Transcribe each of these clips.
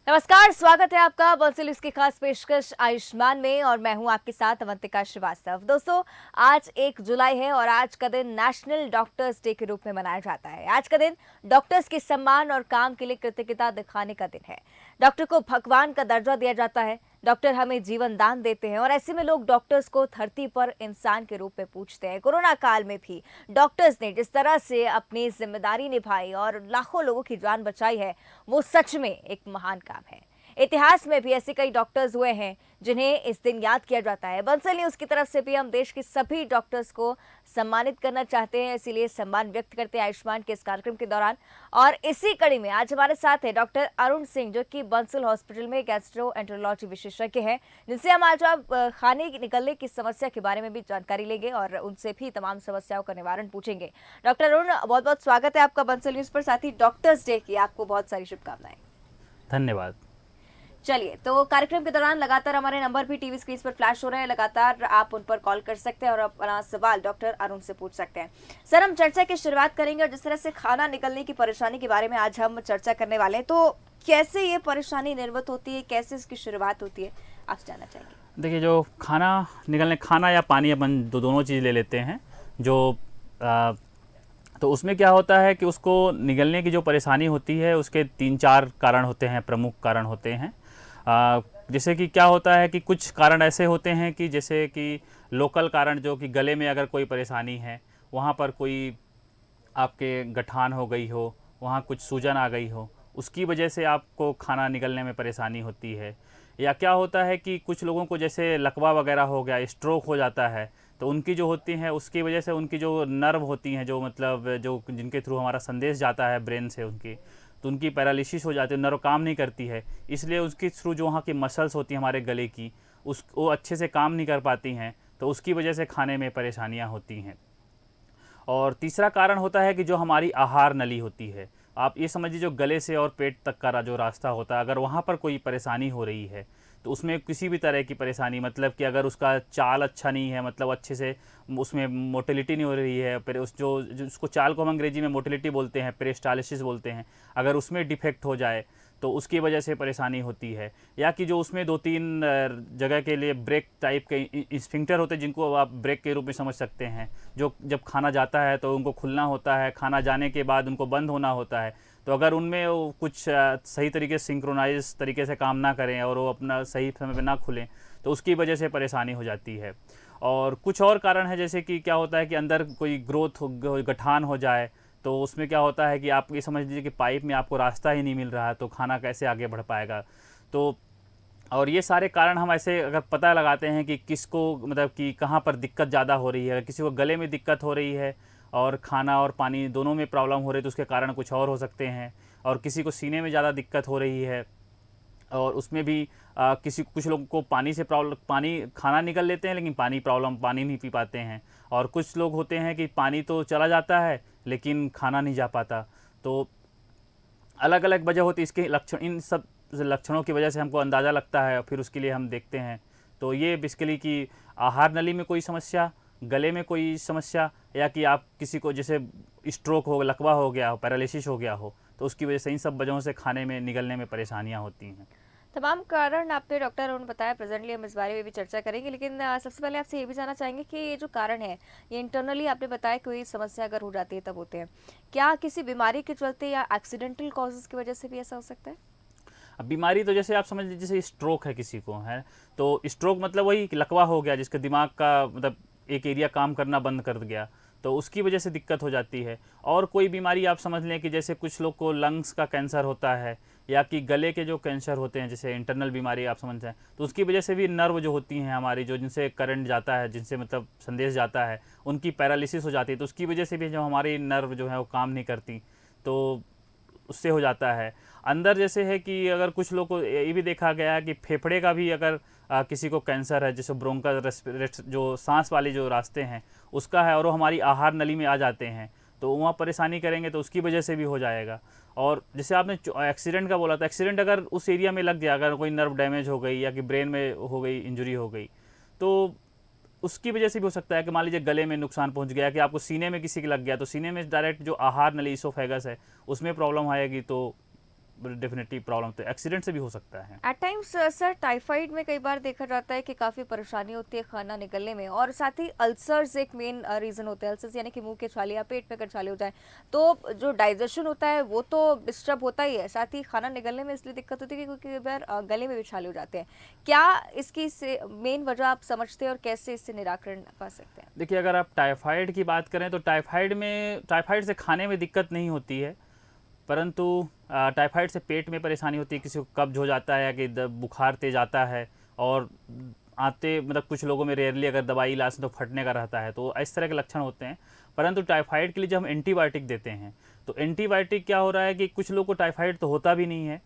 नमस्कार, स्वागत है आपका बंसल इसकी खास पेशकश आयुष्मान में और मैं हूं आपके साथ अवंतिका श्रीवास्तव। दोस्तों, आज 1 जुलाई है और आज का दिन नेशनल डॉक्टर्स डे के रूप में मनाया जाता है। आज का दिन डॉक्टर्स के सम्मान और काम के लिए कृतज्ञता दिखाने का दिन है। डॉक्टर को भगवान का दर्जा दिया जाता है। डॉक्टर हमें जीवन दान देते हैं और ऐसे में लोग डॉक्टर्स को धरती पर इंसान के रूप में पूछते हैं। कोरोना काल में भी डॉक्टर्स ने जिस तरह से अपनी जिम्मेदारी निभाई और लाखों लोगों की जान बचाई है, वो सच में एक महान काम है। इतिहास में भी ऐसे कई डॉक्टर्स हुए हैं जिन्हें इस दिन याद किया जाता है। बंसल न्यूज की तरफ से भी हम देश के सभी डॉक्टर्स को सम्मानित करना चाहते हैं, इसीलिए सम्मान व्यक्त करते हैं आयुष्मान के इस कार्यक्रम के दौरान। और इसी कड़ी में आज हमारे साथ है डॉक्टर अरुण सिंह, जो कि बंसल हॉस्पिटल में गैस्ट्रोएंटरोलॉजी विशेषज्ञ हैं, जिनसे हम आज खाने निकलने की समस्या के बारे में भी जानकारी लेंगे और उनसे भी तमाम समस्याओं का निवारण पूछेंगे। डॉक्टर अरुण, बहुत बहुत स्वागत है आपका बंसल न्यूज पर। साथ ही डॉक्टर्स डे की आपको बहुत सारी शुभकामनाएं। धन्यवाद। चलिए, तो कार्यक्रम के दौरान लगातार हमारे नंबर भी टीवी स्क्रीन पर फ्लैश हो रहे हैं। लगातार आप उन पर कॉल कर सकते हैं और अपना सवाल डॉक्टर अरुण से पूछ सकते हैं। सर, हम चर्चा की शुरुआत करेंगे और जिस तरह से खाना निकलने की परेशानी के बारे में आज हम चर्चा करने वाले हैं, तो कैसे ये परेशानी निर्मित होती है, कैसे इसकी शुरुआत होती है, आपसे जानना चाहेंगे। देखिए, जो खाना या पानी अपन दोनों चीज़ ले लेते हैं, जो तो उसमें क्या होता है कि उसको निगलने की जो परेशानी होती है उसके 3-4 कारण होते हैं, प्रमुख कारण होते हैं। जैसे कि क्या होता है कि कुछ कारण ऐसे होते हैं कि जैसे कि लोकल कारण, जो कि गले में अगर कोई परेशानी है, वहाँ पर कोई आपके गठान हो गई हो, वहाँ कुछ सूजन आ गई हो, उसकी वजह से आपको खाना निकलने में परेशानी होती है। या क्या होता है कि कुछ लोगों को जैसे लकवा वगैरह हो गया, स्ट्रोक हो जाता है, तो उनकी जो होती हैं उसकी वजह से उनकी जो नर्व होती हैं, जो मतलब जो जिनके थ्रू हमारा संदेश जाता है ब्रेन से उनकी, तो उनकी पैरालिसिस हो जाती है, नर्व काम नहीं करती है। इसलिए उसके थ्रू जो वहाँ की मसल्स होती हैं हमारे गले की, वो अच्छे से काम नहीं कर पाती हैं, तो उसकी वजह से खाने में परेशानियाँ होती हैं। और तीसरा कारण होता है कि जो हमारी आहार नली होती है, आप ये समझिए जो गले से और पेट तक का जो रास्ता होता है, अगर वहाँ पर कोई परेशानी हो रही है तो उसमें किसी भी तरह की परेशानी, मतलब कि अगर उसका चाल अच्छा नहीं है, मतलब अच्छे से उसमें मोटिलिटी नहीं हो रही है, फिर उसको चाल को हम अंग्रेजी में मोटिलिटी बोलते हैं, पेरिस्टालिसिस बोलते हैं, अगर उसमें डिफेक्ट हो जाए तो उसकी वजह से परेशानी होती है। या कि जो उसमें 2-3 जगह के लिए ब्रेक टाइप के स्फिंक्टर होते हैं, जिनको आप ब्रेक के रूप में समझ सकते हैं, जो जब खाना जाता है तो उनको खुलना होता है, खाना जाने के बाद उनको बंद होना होता है। तो अगर उनमें वो कुछ सही तरीके से सिंक्रोनाइज तरीके से काम ना करें और वो अपना सही समय पर ना खुलें, तो उसकी वजह से परेशानी हो जाती है। और कुछ और कारण है, जैसे कि क्या होता है कि अंदर कोई ग्रोथ हो, गठान हो जाए, तो उसमें क्या होता है कि आप ये समझ लीजिए कि पाइप में आपको रास्ता ही नहीं मिल रहा है, तो खाना कैसे आगे बढ़ पाएगा। तो और ये सारे कारण हम ऐसे अगर पता लगाते हैं कि किसको, मतलब कि कहाँ पर दिक्कत ज़्यादा हो रही है। अगर किसी को गले में दिक्कत हो रही है और खाना और पानी दोनों में प्रॉब्लम हो रही है, तो उसके कारण कुछ और हो सकते हैं। और किसी को सीने में ज़्यादा दिक्कत हो रही है और उसमें भी कुछ लोगों को पानी से प्रॉब्लम, पानी खाना निकल लेते हैं लेकिन पानी नहीं पी पाते हैं। और कुछ लोग होते हैं कि पानी तो चला जाता है लेकिन खाना नहीं जा पाता। तो अलग अलग वजह होती है इसके लक्षण, इन सब लक्षणों की वजह से हमको अंदाज़ा लगता है, फिर उसके लिए हम देखते हैं। तो ये बेसिकली कि आहार नली में कोई समस्या, गले में कोई समस्या, या कि आप किसी को जैसे स्ट्रोक हो, लकवा हो गया हो, पैरालिसिस हो गया हो, तो उसकी वजह से इन सब वजहों से खाने में निगलने में परेशानियाँ होती हैं। तमाम कारण आपने डॉक्टर अरुण बताया। प्रेजेंटली हम इस बारे में भी चर्चा करेंगे, लेकिन सबसे पहले आपसे ये भी जानना चाहेंगे कि ये जो कारण है, ये इंटरनली आपने बताया कोई समस्या अगर हो जाती है तब होते हैं, क्या किसी बीमारी के चलते या एक्सीडेंटल कॉजेज की वजह से भी ऐसा हो सकता है? अब बीमारी तो जैसे आप समझ लीजिए, जैसे स्ट्रोक है किसी को, है तो स्ट्रोक मतलब वही लकवा हो गया जिसके दिमाग का मतलब एक एरिया काम करना बंद कर गया, तो उसकी वजह से दिक्कत हो जाती है। और कोई बीमारी आप समझ लें कि जैसे कुछ लोग को लंग्स का कैंसर होता है, या कि गले के जो कैंसर होते हैं, जैसे इंटरनल बीमारी आप समझते हैं, तो उसकी वजह से भी नर्व जो होती हैं हमारी, जो जिनसे करंट जाता है, जिनसे मतलब संदेश जाता है, उनकी पैरालिसिस हो जाती है, तो उसकी वजह से भी जो हमारी नर्व जो है वो काम नहीं करती, तो उससे हो जाता है। अंदर जैसे है कि अगर कुछ लोग को ये भी देखा गया है कि फेफड़े का भी अगर किसी को कैंसर है, जैसे ब्रोंका जो सांस वाले जो रास्ते हैं उसका है, और वो हमारी आहार नली में आ जाते हैं, तो वहाँ परेशानी करेंगे तो उसकी वजह से भी हो जाएगा। और जैसे आपने एक्सीडेंट का बोला था, एक्सीडेंट अगर उस एरिया में लग गया, अगर कोई नर्व डैमेज हो गई या कि ब्रेन में हो गई, इंजरी हो गई, तो उसकी वजह से भी हो सकता है कि मान लीजिए गले में नुकसान पहुंच गया, कि आपको सीने में किसी के लग गया, तो सीने में डायरेक्ट जो आहार नली इसोफेगस है उसमें प्रॉब्लम आएगी, तो डेफिनेटली प्रॉब्लम तो एक्सीडेंट से भी हो सकता है। एट टाइम्स सर टाइफाइड में कई बार देखा जाता है कि काफ़ी परेशानी होती है खाना निकलने में, और साथ ही अल्सर्स एक मेन रीज़न होते हैं। अल्सर्स यानी कि मुंह के छाले या पेट में अगर छाले हो जाए तो जो डाइजेशन होता है वो तो डिस्टर्ब होता ही है, साथ ही खाना निकलने में इसलिए दिक्कत होती है क्योंकि कई बार गले में भी छाले हो जाते हैं। क्या इसकी मेन वजह आप समझते हैं और कैसे इससे निराकरण पा सकते हैं? देखिए, अगर आप टाइफाइड की बात करें तो टाइफाइड से खाने में दिक्कत नहीं होती है, परंतु टाइफाइड से पेट में परेशानी होती है, किसी को कब्ज हो जाता है, कि बुखार तेज आता है, और आते मतलब कुछ लोगों में रेयरली अगर दवाई इलाज तो फटने का रहता है, तो इस तरह के लक्षण होते हैं। परंतु टाइफाइड के लिए जब हम एंटीबायोटिक देते हैं तो एंटीबायोटिक क्या हो रहा है कि कुछ लोगों को टाइफाइड तो होता भी नहीं है।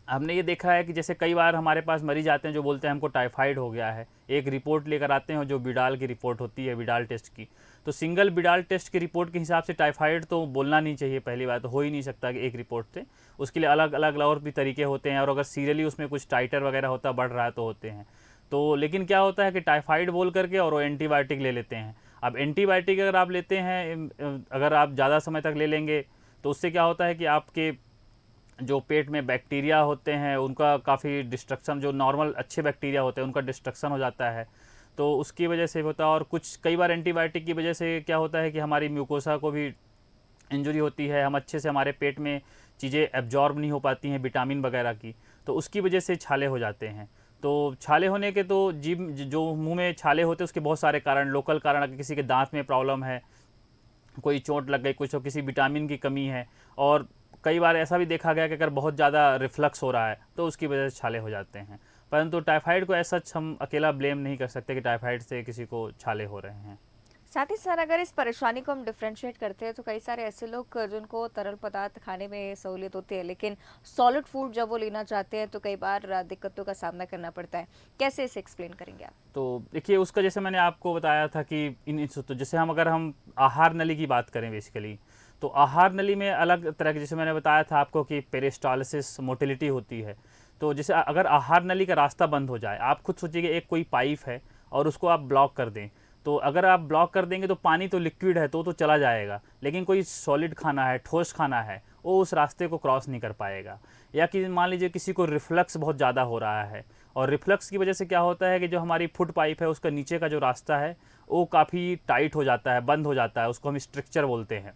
हमने ये देखा है कि जैसे कई बार हमारे पास मरीज आते हैं जो बोलते हैं हमको टाइफाइड हो गया है, एक रिपोर्ट लेकर आते हैं जो बिडाल की रिपोर्ट होती है, बिडाल टेस्ट की, तो सिंगल बिडाल टेस्ट की रिपोर्ट के हिसाब से टाइफाइड तो बोलना नहीं चाहिए, पहली बात तो हो ही नहीं सकता कि एक रिपोर्ट से, उसके लिए अलग अलग और भी तरीके होते हैं, और अगर सीरियली उसमें कुछ टाइटर वगैरह होता बढ़ रहा है तो होते हैं। तो लेकिन क्या होता है कि टाइफाइड बोल करके और वो एंटीबायोटिक ले लेते हैं। अब एंटीबायोटिक अगर आप लेते हैं, अगर आप ज़्यादा समय तक ले लेंगे तो उससे क्या होता है कि आपके जो पेट में बैक्टीरिया होते हैं उनका काफ़ी डिस्ट्रक्शन, जो नॉर्मल अच्छे बैक्टीरिया होते हैं उनका डिस्ट्रक्शन हो जाता है, तो उसकी वजह से होता है। और कुछ कई बार एंटीबायोटिक की वजह से क्या होता है कि हमारी म्यूकोसा को भी इंजरी होती है, हम अच्छे से हमारे पेट में चीज़ें एब्जॉर्ब नहीं हो पाती हैं विटामिन वगैरह की, तो उसकी वजह से छाले हो जाते हैं। तो छाले होने के तो जीभ जो मुंह में छाले होते हैं उसके बहुत सारे कारण, लोकल कारण, अगर किसी के दांत में प्रॉब्लम है, कोई चोट लग गई, कुछ तो किसी विटामिन की कमी है, और कई बार ऐसा भी देखा गया कि अगर बहुत ज़्यादा रिफ्लक्स हो रहा है तो उसकी वजह से छाले हो जाते हैं। परंतु टाइफाइड को ऐसा हम अकेला ब्लेम नहीं कर सकते कि टाइफाइड से किसी को छाले हो रहे हैं। साथ ही सर अगर इस परेशानी को हम डिफरेंशिएट करते हैं तो कई सारे ऐसे लोग जिनको तरल पदार्थ खाने में सहूलियत होती है लेकिन सॉलिड फूड जब वो लेना चाहते हैं तो कई बार दिक्कतों का सामना करना पड़ता है, कैसे इसे एक्सप्लेन करेंगे आप? तो देखिए, उसका जैसे मैंने आपको बताया था कि तो जैसे अगर हम आहार नली की बात करें बेसिकली, तो आहार नली में अलग तरह के, जैसे मैंने बताया था आपको कि पेरिस्टालिसिस मोटिलिटी होती है। तो जैसे अगर आहार नली का रास्ता बंद हो जाए, आप खुद सोचिए कि एक कोई पाइप है और उसको आप ब्लॉक कर दें, तो अगर आप ब्लॉक कर देंगे तो पानी तो लिक्विड है तो चला जाएगा, लेकिन कोई सॉलिड खाना है, ठोस खाना है, वो उस रास्ते को क्रॉस नहीं कर पाएगा। या कि मान लीजिए किसी को रिफ्लक्स बहुत ज़्यादा हो रहा है, और रिफ्लक्स की वजह से क्या होता है कि जो हमारी फुट पाइप है उसका नीचे का जो रास्ता है वो काफ़ी टाइट हो जाता है, बंद हो जाता है, उसको हम स्ट्रक्चर बोलते हैं।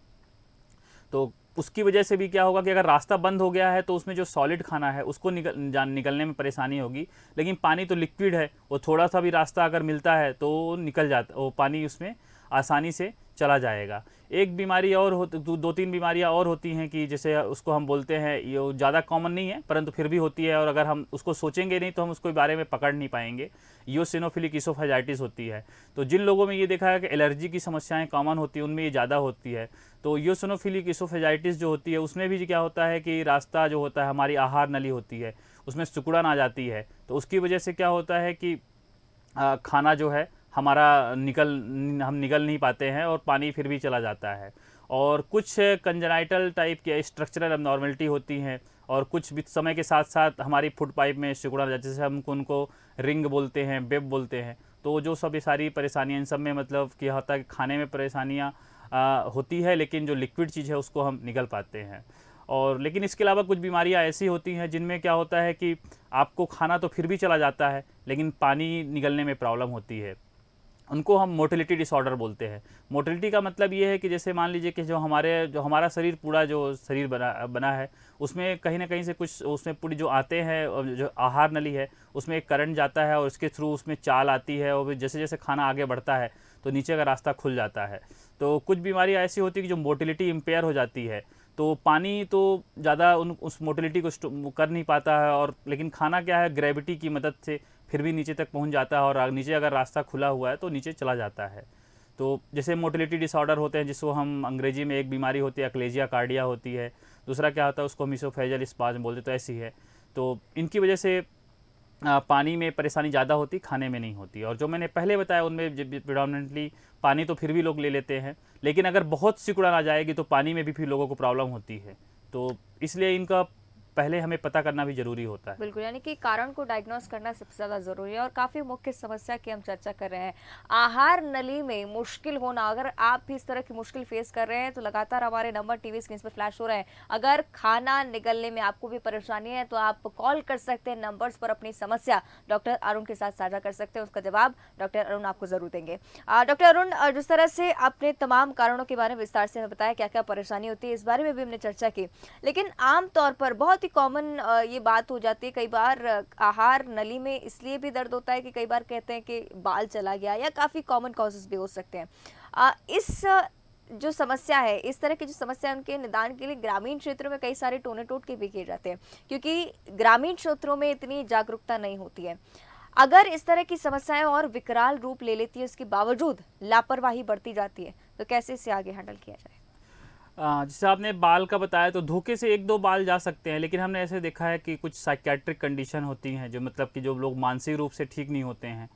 तो उसकी वजह से भी क्या होगा कि अगर रास्ता बंद हो गया है तो उसमें जो सॉलिड खाना है उसको निकलने में परेशानी होगी, लेकिन पानी तो लिक्विड है, वो थोड़ा सा भी रास्ता अगर मिलता है तो वो निकल जाता, वो पानी उसमें आसानी से चला जाएगा। एक बीमारी और दो तीन बीमारियां और होती हैं कि जैसे उसको हम बोलते हैं, ये ज़्यादा कॉमन नहीं है परंतु फिर भी होती है, और अगर हम उसको सोचेंगे नहीं तो हम उसको बारे में पकड़ नहीं पाएंगे। ईओसिनोफिलिक इसोफेजाइटिस होती है। तो जिन लोगों में ये देखा है कि एलर्जी की समस्याएं कॉमन होती हैं उनमें ये ज़्यादा होती है। तो ईओसिनोफिलिक इसोफेजाइटिस जो होती है उसमें भी क्या होता है कि रास्ता जो होता है, हमारी आहार नली होती है उसमें सिकुड़न आ जाती है, तो उसकी वजह से क्या होता है कि खाना जो है हमारा हम निकल नहीं पाते हैं और पानी फिर भी चला जाता है। और कुछ कंजनाइटल टाइप की स्ट्रक्चरल एबनॉर्मलिटी होती हैं, और कुछ भी समय के साथ साथ हमारी फुट पाइप में सिकुड़ा जाता है, जैसे हम उनको रिंग बोलते हैं, बेब बोलते हैं। तो जो सब ये सारी परेशानियाँ, इन सब में मतलब क्या होता है कि खाने में परेशानियाँ होती है, लेकिन जो लिक्विड चीज़ है उसको हम निगल पाते हैं। और लेकिन इसके अलावा कुछ बीमारियां ऐसी होती हैं जिनमें क्या होता है कि आपको खाना तो फिर भी चला जाता है लेकिन पानी निगलने में प्रॉब्लम होती है, उनको हम मोटिलिटी डिसऑर्डर बोलते हैं। मोटिलिटी का मतलब ये है कि जैसे मान लीजिए कि जो हमारा शरीर, पूरा जो शरीर बना है उसमें कहीं ना कहीं से कुछ, उसमें पूरी जो आते हैं, जो आहार नली है उसमें एक करंट जाता है और उसके थ्रू उसमें चाल आती है, और जैसे जैसे खाना आगे बढ़ता है तो नीचे का रास्ता खुल जाता है। तो कुछ बीमारियाँ ऐसी होती है कि जो मोटिलिटी इम्पेयर हो जाती है, तो पानी तो ज़्यादा उस मोटिलिटी को कर नहीं पाता है, और लेकिन खाना क्या है, ग्रेविटी की मदद से फिर भी नीचे तक पहुंच जाता है, और नीचे अगर रास्ता खुला हुआ है तो नीचे चला जाता है। तो जैसे मोटिलिटी डिसऑर्डर होते हैं, जिसको हम अंग्रेजी में एक बीमारी होती है अक्लेजिया कार्डिया होती है, दूसरा क्या होता है उसको हम इसोफेजियल स्पाज़्म बोलते, तो ऐसी है। तो इनकी वजह से पानी में परेशानी ज़्यादा होती, खाने में नहीं होती। और जो मैंने पहले बताया उनमें प्रिडोमिनेंटली पानी तो फिर भी लोग ले लेते हैं, लेकिन अगर बहुत सिकुड़न आ जाएगी तो पानी में भी फिर लोगों को प्रॉब्लम होती है। तो इसलिए इनका पहले हमें पता करना भी ज़रूरी होता है। बिल्कुल, यानी कि कारण को डायग्नोस करना सबसे ज़्यादा ज़रूरी है और काफ़ी मुख्य समस्या की हम चर्चा कर रहे हैं। आहार नली में मुश्किल होना, अगर आप भी इस तरह की मुश्किल फेस कर रहे हैं तो लगातार हमारे नंबर टीवी स्क्रीन पर फ्लैश हो रहे हैं। अगर खाना निगलने में आपको भी परेशानी है तो आप कॉल कर सकते हैं नंबर्स पर, अपनी समस्या डॉक्टर अरुण के साथ साझा कर सकते हैं। उसका जवाब डॉक्टर अरुण आपको ज़रूर देंगे। डॉक्टर अरुण, जिस तरह से आपने तमाम कारणों के बारे में विस्तार से हमें बताया क्या क्या परेशानी होती है, इस बारे में भी हमने चर्चा की, लेकिन आमतौर पर बहुत ही कॉमन ये बात हो जाती है कई बार, आहार नली में इसलिए भी दर्द होता है कि कई बार कहते हैं कि बाल चला गया, या काफ़ी कॉमन कॉजेस भी हो सकते हैं। जो समस्या है, इस तरह की जो समस्या है, उनके निदान के लिए ग्रामीण क्षेत्रों में कई सारे टोने टोटके भी किए जाते हैं, क्योंकि ग्रामीण क्षेत्रों में इतनी जागरूकता नहीं होती है। अगर इस तरह की समस्याएं और विकराल रूप ले लेती है, उसके बावजूद लापरवाही बढ़ती जाती है, तो कैसे इसे आगे हैंडल किया जाए? जैसे आपने बाल का बताया तो धोखे से 1-2 बाल जा सकते हैं, लेकिन हमने ऐसे देखा है कि कुछ साइकियाट्रिक कंडीशन होती हैं, जो मतलब कि जो लोग मानसिक रूप से ठीक नहीं होते हैं,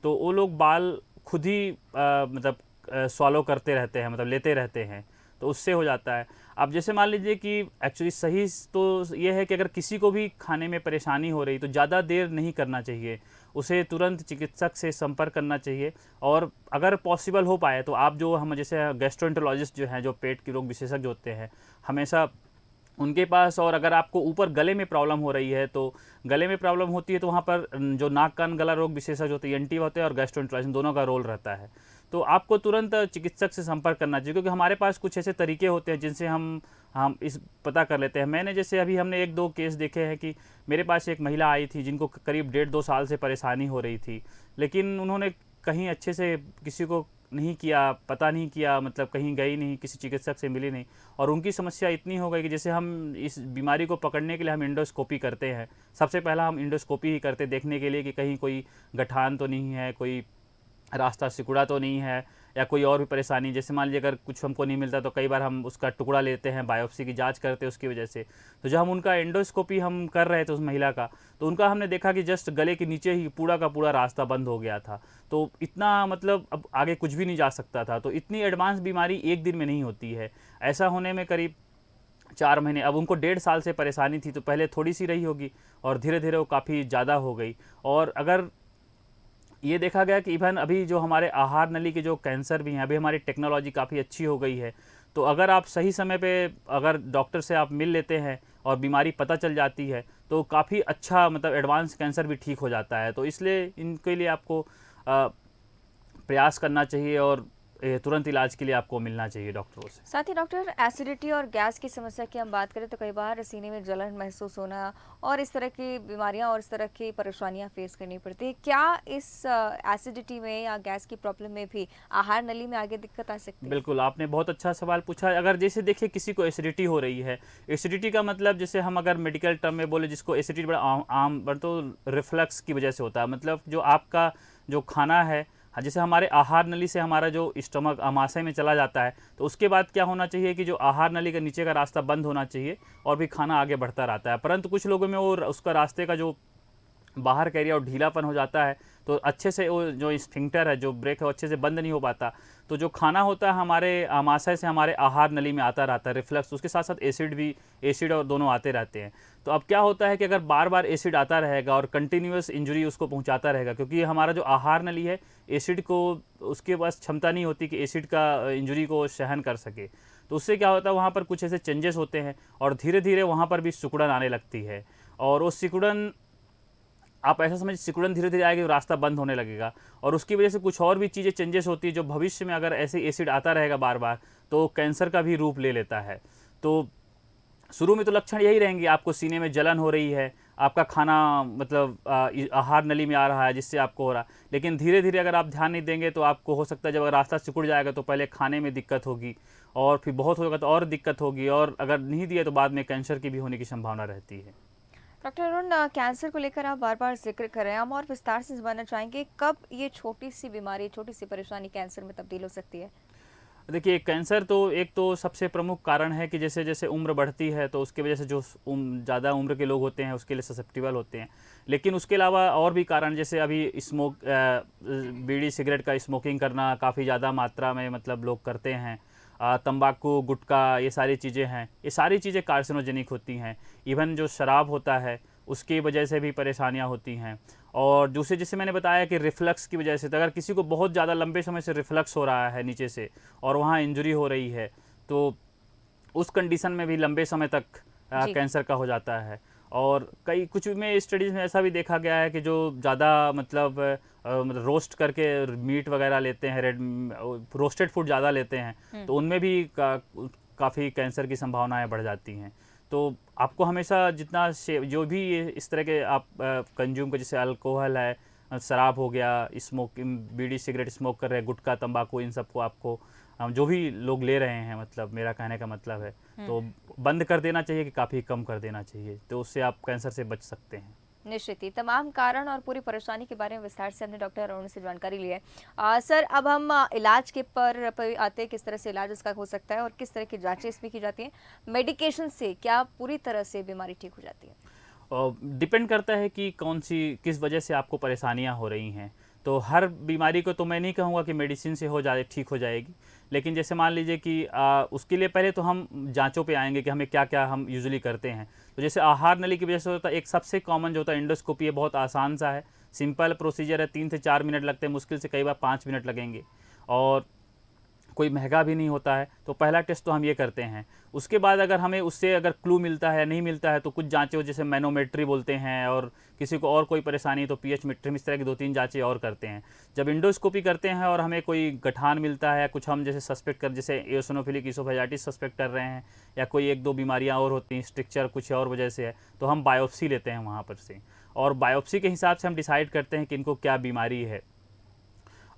तो वो लोग बाल खुद ही मतलब स्वॉलो करते रहते हैं, मतलब लेते रहते हैं, तो उससे हो जाता है। अब जैसे मान लीजिए कि एक्चुअली सही तो ये है कि अगर किसी को भी खाने में परेशानी हो रही तो ज़्यादा देर नहीं करना चाहिए, उसे तुरंत चिकित्सक से संपर्क करना चाहिए। और अगर पॉसिबल हो पाए तो आप जो हम जैसे गैस्ट्रोएंटरोलॉजिस्ट जो हैं, जो पेट के रोग विशेषज्ञ होते हैं, हमेशा उनके पास, और अगर आपको ऊपर गले में प्रॉब्लम हो रही है तो गले में प्रॉब्लम होती है तो वहाँ पर जो नाक कान गला रोग विशेषज्ञ होते हैं, एनटी होते हैं, और गैस्ट्रोएंटरोलॉजिस्ट, दोनों का रोल रहता है। तो आपको तुरंत चिकित्सक से संपर्क करना चाहिए, क्योंकि हमारे पास कुछ ऐसे तरीके होते हैं जिनसे हम इस पता कर लेते हैं। मैंने जैसे अभी हमने 1-2 केस देखे हैं कि मेरे पास एक महिला आई थी जिनको करीब 1.5-2 साल से परेशानी हो रही थी, लेकिन उन्होंने कहीं अच्छे से किसी को नहीं किया, पता नहीं किया, मतलब कहीं गई नहीं, किसी चिकित्सक से मिली नहीं, और उनकी समस्या इतनी हो गई कि जैसे हम इस बीमारी को पकड़ने के लिए हम इंडोस्कोपी करते हैं। सबसे पहला हम इंडोस्कोपी ही करते, देखने के लिए कि कहीं कोई गठान तो नहीं है, कोई रास्ता सिकुड़ा तो नहीं है, या कोई और भी परेशानी। जैसे मान लीजिए अगर कुछ हमको नहीं मिलता तो कई बार हम उसका टुकड़ा लेते हैं, बायोप्सी की जांच करते हैं उसकी वजह से। तो जब हम उनका एंडोस्कोपी हम कर रहे थे उस महिला का, तो उनका हमने देखा कि जस्ट गले के नीचे ही पूरा का पूरा रास्ता बंद हो गया था। तो इतना मतलब अब आगे कुछ भी नहीं जा सकता था। तो इतनी एडवांस बीमारी एक दिन में नहीं होती है, ऐसा होने में करीब 4 महीने। अब उनको 1.5 साल से परेशानी थी, तो पहले थोड़ी सी रही होगी और धीरे धीरे वो काफ़ी ज़्यादा हो गई। और अगर ये देखा गया कि इवन अभी जो हमारे आहार नली के जो कैंसर भी हैं, अभी हमारी टेक्नोलॉजी काफ़ी अच्छी हो गई है, तो अगर आप सही समय पे अगर डॉक्टर से आप मिल लेते हैं और बीमारी पता चल जाती है तो काफ़ी अच्छा, मतलब एडवांस कैंसर भी ठीक हो जाता है। तो इसलिए इनके लिए आपको प्रयास करना चाहिए और तुरंत इलाज के लिए आपको मिलना चाहिए डॉक्टरों से। साथ ही डॉक्टर, एसिडिटी और गैस की समस्या की हम बात करें तो कई बार सीने में जलन महसूस होना और इस तरह की बीमारियां और इस तरह की परेशानियां फेस करनी पड़ती है। क्या इस एसिडिटी में या गैस की प्रॉब्लम में भी आहार नली में आगे दिक्कत आ सकती है? बिल्कुल, आपने बहुत अच्छा सवाल पूछा। अगर जैसे देखिए किसी को एसिडिटी हो रही है, एसिडिटी का मतलब जैसे हम अगर मेडिकल टर्म में बोले, जिसको एसिडिटी बड़ा आम तो रिफ्लक्स की वजह से होता है। मतलब जो आपका जो खाना है, जैसे हमारे आहार नली से हमारा जो स्टमक आमाशय में चला जाता है, तो उसके बाद क्या होना चाहिए कि जो आहार नली का नीचे का रास्ता बंद होना चाहिए और भी खाना आगे बढ़ता रहता है। परंतु कुछ लोगों में वो उसका रास्ते का जो बाहर का एरिया और ढीलापन हो जाता है, तो अच्छे से वो जो स्फिंक्टर है, जो ब्रेक है, वो अच्छे से बंद नहीं हो पाता। तो जो खाना होता है हमारे आमाशय से हमारे आहार नली में आता रहता है रिफ्लक्स, उसके साथ साथ एसिड और दोनों आते रहते हैं। तो अब क्या होता है कि अगर बार बार एसिड आता रहेगा और कंटिन्यूस इंजरी उसको पहुंचाता रहेगा, क्योंकि हमारा जो आहार नली है एसिड को, उसके पास क्षमता नहीं होती कि एसिड का इंजरी को सहन कर सके। तो उससे क्या होता है, वहाँ पर कुछ ऐसे चेंजेस होते हैं और धीरे धीरे वहाँ पर भी सिकुड़न आने लगती है। और वो सिकुड़न, आप ऐसा समझिए, सिकुड़न धीरे धीरे आएगी, रास्ता बंद होने लगेगा, और उसकी वजह से कुछ और भी चीज़ें चेंजेस होती है, जो भविष्य में अगर ऐसे एसिड आता रहेगा बार बार तो कैंसर का भी रूप ले लेता है। तो शुरू में तो लक्षण यही रहेंगे, आपको सीने में जलन हो रही है, आपका खाना मतलब आहार नली में आ रहा है जिससे आपको हो रहा है, लेकिन धीरे धीरे अगर आप ध्यान नहीं देंगे तो आपको हो सकता है जब रास्ता सिकुड़ जाएगा तो पहले खाने में दिक्कत होगी, और फिर बहुत होगा तो और दिक्कत होगी, और अगर नहीं दिया तो बाद में कैंसर की भी होने की संभावना रहती है। डॉक्टर अरुण, कैंसर को लेकर आप बार बार जिक्र कर रहे हैं, हम और विस्तार से जानना चाहेंगे कब ये छोटी सी बीमारी, छोटी सी परेशानी कैंसर में तब्दील हो सकती है? देखिए, कैंसर तो एक तो सबसे प्रमुख कारण है कि जैसे जैसे उम्र बढ़ती है तो उसकी वजह से जो ज़्यादा उम्र के लोग होते हैं उसके लिए ससेप्टिबल होते हैं। लेकिन उसके अलावा और भी कारण, जैसे अभी बीड़ी सिगरेट का स्मोकिंग करना काफ़ी ज़्यादा मात्रा में मतलब लोग करते हैं, तंबाकू, गुटखा, ये सारी चीज़ें हैं, ये सारी चीज़ें कार्सिनोजेनिक होती हैं। इवन जो शराब होता है उसकी वजह से भी परेशानियां होती हैं। और दूसरे जैसे मैंने बताया कि रिफ्लक्स की वजह से, तो अगर किसी को बहुत ज़्यादा लंबे समय से रिफ्लक्स हो रहा है नीचे से और वहाँ इंजरी हो रही है, तो उस कंडीशन में भी लंबे समय तक जी। कैंसर का हो जाता है। और कई कुछ में स्टडीज़ में ऐसा भी देखा गया है कि जो ज़्यादा मतलब रोस्ट करके मीट वगैरह लेते हैं, रोस्टेड फूड ज़्यादा लेते हैं, तो उनमें भी काफ़ी कैंसर की संभावनाएं बढ़ जाती हैं। तो आपको हमेशा जितना जो भी इस तरह के आप कंज्यूम कर, जैसे अल्कोहल है, शराब हो गया, स्मोकिंग, बीड़ी सिगरेट स्मोक कर रहे हैं, गुटखा तंबाकू, इन सबको आपको जो भी लोग ले रहे हैं, मतलब मेरा कहने का मतलब है, तो बंद कर देना चाहिए कि काफ़ी कम कर देना चाहिए, तो उससे आप कैंसर से बच सकते हैं। निश्चित ही तमाम कारण और पूरी परेशानी के बारे में विस्तार से हमने डॉक्टर अरुण से जानकारी ली है। सर, अब हम इलाज के पर आते हैं, किस तरह से इलाज इसका हो सकता है और किस तरह की जांचें इसमें की जाती हैं। मेडिकेशन से क्या पूरी तरह से बीमारी ठीक हो जाती है? डिपेंड करता है कि किस वजह से आपको परेशानियां हो रही हैं। तो हर बीमारी को तो मैं नहीं कहूँगा कि मेडिसिन से ठीक हो जाएगी, लेकिन जैसे मान लीजिए कि उसके लिए पहले तो हम जांचों पे आएंगे कि हमें क्या क्या हम यूजुअली करते हैं। तो जैसे आहार नली की वजह से होता है, एक सबसे कॉमन जो होता है एंडोस्कोपी है, बहुत आसान सा है, सिंपल प्रोसीजर है, 3 से 4 मिनट लगते हैं, मुश्किल से कई बार 5 मिनट लगेंगे, और कोई महंगा भी नहीं होता है। तो पहला टेस्ट तो हम ये करते हैं। उसके बाद अगर हमें उससे अगर क्लू मिलता है या नहीं मिलता है, तो कुछ जांचें जैसे मैनोमेट्री बोलते हैं, और किसी को और कोई परेशानी है तो पीएच मेट्री, इस तरह की 2-3 जांचें और करते हैं। जब इंडोस्कोपी करते हैं और हमें कोई गठान मिलता है, कुछ हम जैसे सस्पेक्ट कर, जैसे एओसिनोफिलिक ईसोफेजाइटिस सस्पेक्ट कर रहे हैं, या कोई 1-2 बीमारियाँ और होती हैं, स्ट्रक्चर कुछ और वजह से है, तो हम बायोप्सी लेते हैं वहाँ पर से, और बायोप्सी के हिसाब से हम डिसाइड करते हैं कि इनको क्या बीमारी है।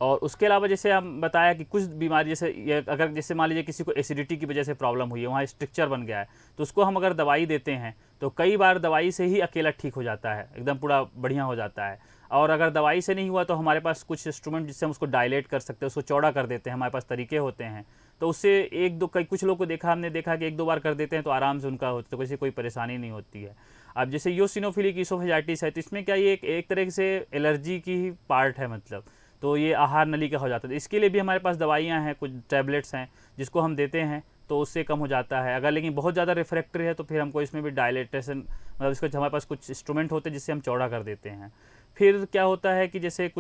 और उसके अलावा जैसे हम बताया कि कुछ बीमारी, जैसे अगर जैसे मान लीजिए किसी को एसिडिटी की वजह से प्रॉब्लम हुई है, वहाँ स्ट्रक्चर बन गया है, तो उसको हम अगर दवाई देते हैं तो कई बार दवाई से ही अकेला ठीक हो जाता है, एकदम पूरा बढ़िया हो जाता है। और अगर दवाई से नहीं हुआ तो हमारे पास कुछ इंस्ट्रूमेंट जिससे हम उसको डायलेट कर सकते हैं, उसको चौड़ा कर देते हैं, हमारे पास तरीके होते हैं। तो उससे कुछ लोग को हमने देखा कि 1-2 बार कर देते हैं तो आराम से उनका होता है, तो किसी कोई परेशानी नहीं होती है। अब जैसे ईओसिनोफिलिक ईसोफेजाइटिस है, तो इसमें क्या ये एक तरह से एलर्जी की ही पार्ट है, मतलब तो ये आहार नली का हो जाता है। तो इसके लिए भी हमारे पास दवाइयाँ हैं, कुछ टैबलेट्स हैं जिसको हम देते हैं, तो उससे कम हो जाता है। अगर लेकिन बहुत ज़्यादा रिफ्रैक्टरी है तो फिर हमको इसमें भी डायलेटेशन, मतलब इसको हमारे पास कुछ इंस्ट्रूमेंट होते हैं जिससे हम चौड़ा कर देते हैं। फिर क्या होता है कि जैसे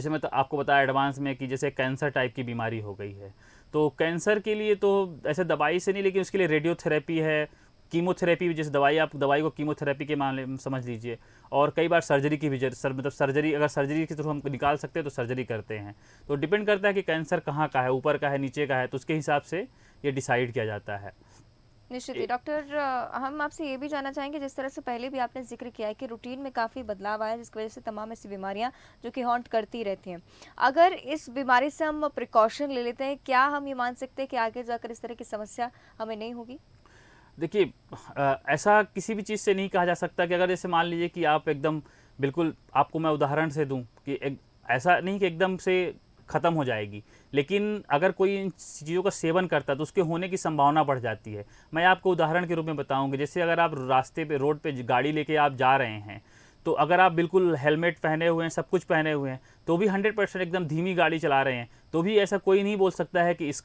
मैं तो आपको बताया एडवांस में कि जैसे कैंसर टाइप की बीमारी हो गई है, तो कैंसर के लिए तो ऐसे दवाई से नहीं, लेकिन उसके लिए रेडियोथेरेपी है, कीमोथेरेपी, जैसे दवाई को कीमोथेरेपी के मामले में समझ लीजिए, और कई बार सर्जरी की भी मतलब सर्जरी, अगर सर्जरी के थ्रू हम निकाल सकते हैं तो सर्जरी करते हैं। तो डिपेंड करता है कि कैंसर कहाँ का है, ऊपर का है, नीचे का है, तो उसके हिसाब से ये डिसाइड किया जाता है। निश्चित ही डॉक्टर, हम आपसे ये भी जानना चाहेंगे, जिस तरह से पहले भी आपने जिक्र किया है कि रूटीन में काफ़ी बदलाव आया, जिसकी वजह से तमाम ऐसी बीमारियां जो कि हॉन्ट करती रहती हैं। अगर इस बीमारी से हम प्रिकॉशन ले लेते हैं, क्या हम ये मान सकते हैं कि आगे जाकर इस तरह की समस्या हमें नहीं होगी? देखिए, ऐसा किसी भी चीज़ से नहीं कहा जा सकता कि अगर जैसे मान लीजिए कि आप एकदम बिल्कुल, आपको मैं उदाहरण से दूं कि ऐसा नहीं कि एकदम से ख़त्म हो जाएगी, लेकिन अगर कोई इन चीज़ों का सेवन करता है तो उसके होने की संभावना बढ़ जाती है। मैं आपको उदाहरण के रूप में बताऊंगा, जैसे अगर आप रास्ते पे, रोड पे गाड़ी लेके आप जा रहे हैं, तो अगर आप बिल्कुल हेलमेट पहने हुए हैं, सब कुछ पहने हुए हैं, तो भी 100% एकदम धीमी गाड़ी चला रहे हैं, तो भी ऐसा कोई नहीं बोल सकता है कि इस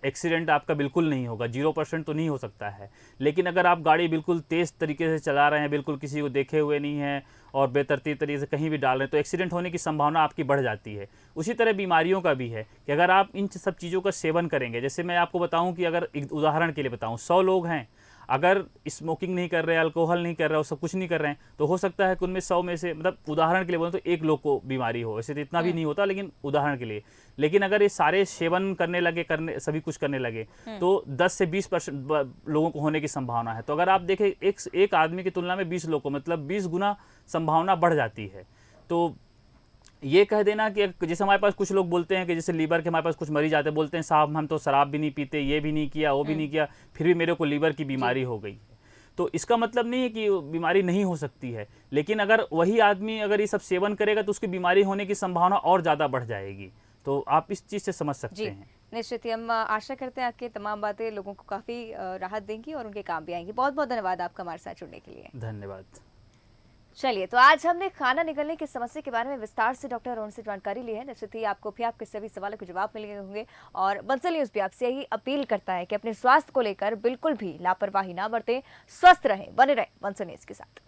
एक्सीडेंट आपका बिल्कुल नहीं होगा, 0% तो नहीं हो सकता है। लेकिन अगर आप गाड़ी बिल्कुल तेज़ तरीके से चला रहे हैं, बिल्कुल किसी को देखे हुए नहीं है और बेतरतीब तरीके से कहीं भी डाल रहे हैं, तो एक्सीडेंट होने की संभावना आपकी बढ़ जाती है। उसी तरह बीमारियों का भी है कि अगर आप इन सब चीज़ों का सेवन करेंगे, जैसे मैं आपको बताऊं कि अगर एक उदाहरण के लिए बताऊं, 100 लोग हैं, अगर स्मोकिंग नहीं कर रहे, अल्कोहल नहीं कर रहे और सब कुछ नहीं कर रहे हैं, तो हो सकता है कि उनमें 100 में से, मतलब उदाहरण के लिए बोलें तो 1 लोग को बीमारी हो। वैसे तो इतना भी नहीं होता, लेकिन उदाहरण के लिए। लेकिन अगर ये सारे सेवन करने लगे, सभी कुछ करने लगे, तो 10 से 20% लोगों को होने की संभावना है। तो अगर आप देखें, एक आदमी की तुलना में 20 लोग को, मतलब 20 गुना संभावना बढ़ जाती है। तो ये कह देना कि जैसे हमारे पास कुछ लोग बोलते हैं कि जैसे लीवर के हमारे पास कुछ मरीज आते हैं, बोलते हैं साहब हम तो शराब भी नहीं पीते, ये भी नहीं किया, वो भी नहीं किया, फिर भी मेरे को लीवर की बीमारी हो गई है। तो इसका मतलब नहीं है कि बीमारी नहीं हो सकती है, लेकिन अगर वही आदमी अगर ये सब सेवन करेगा तो उसकी बीमारी होने की संभावना और ज़्यादा बढ़ जाएगी। तो आप इस चीज़ से समझ सकते हैं। निश्चित ही हम आशा करते हैं आपकी तमाम बातें लोगों को काफ़ी राहत देंगी और उनके काम भी आएंगी। बहुत बहुत धन्यवाद आपका हमारे साथ जुड़ने के लिए। धन्यवाद। चलिए, तो आज हमने खाना निकलने की समस्या के बारे में विस्तार से डॉक्टर अरुण से जानकारी ली है। निश्चित ही आपको भी आपके सभी सवालों के जवाब मिल गए होंगे और बंसल न्यूज़ भी आपसे यही अपील करता है कि अपने स्वास्थ्य को लेकर बिल्कुल भी लापरवाही ना बरतें, स्वस्थ रहें, बने रहें बंसल न्यूज़ के साथ।